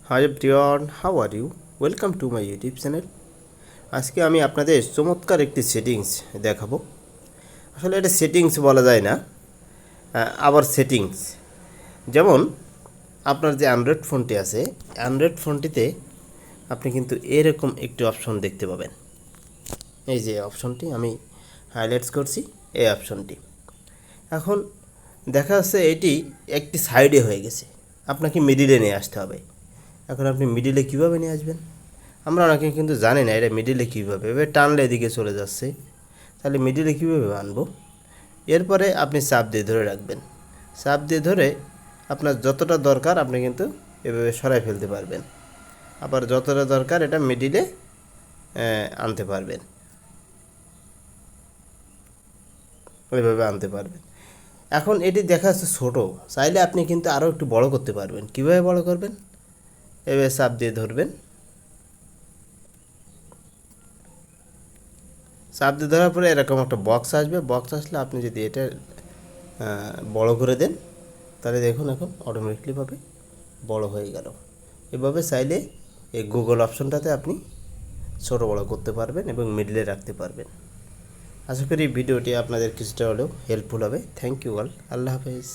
High everyone, how are you? Welcome to my YouTube channel. আজকে আমি আপনাদের চমৎকার একটি সেটিংস দেখাবো। আসলে এটা সেটিংস বলা যায় না, আবার সেটিংস। যেমন আপনার যে অ্যান্ড্রয়েড ফোনটি আছে, অ্যান্ড্রয়েড ফোনটিতে আপনি কিন্তু এরকম একটি অপশন দেখতে পাবেন। এই যে অপশনটি আমি হাইলাইটস করছি, এই অপশনটি এখন দেখা যাচ্ছে এটি একটি সাইডে হয়ে গেছে, আপনাকে মিডিলে নিয়ে আসতে হবে। এখন আপনি মিডিলে কীভাবে নিয়ে আসবেন? আমরা অনেকে কিন্তু জানি না এটা মিডিলে কীভাবে, এবার টানলে এদিকে চলে যাচ্ছে, তাহলে মিডিলে কীভাবে আনবো? এরপরে আপনি চাপ দিয়ে ধরে রাখবেন। চাপ দিয়ে ধরে আপনার যতটা দরকার আপনি কিন্তু এভাবে সরাই ফেলতে পারবেন, আবার যতটা দরকার এটা মিডিলে আনতে পারবেন, ওইভাবে আনতে পারবেন। এখন এটি দেখা যাচ্ছে ছোটো, চাইলে আপনি কিন্তু আরও একটু বড় করতে পারবেন। কীভাবে বড় করবেন? এভাবে চাপ দিয়ে ধরবেন, চাপ দিয়ে ধরার পরে এরকম একটা বক্স আসবে। বক্স আসলে আপনি যদি এটা বড় করে দেন, তাহলে দেখুন এখন অটোমেটিকলিভাবে বড় হয়ে গেল। এভাবে চাইলে এই গুগল অপশনটাতে আপনি ছোটো বড় করতে পারবেন এবং মিডলে রাখতে পারবেন। আশা করি ভিডিওটি আপনাদের কিছুটা হলেও হেল্পফুল হবে। Thank you all. আল্লাহ হাফেজ।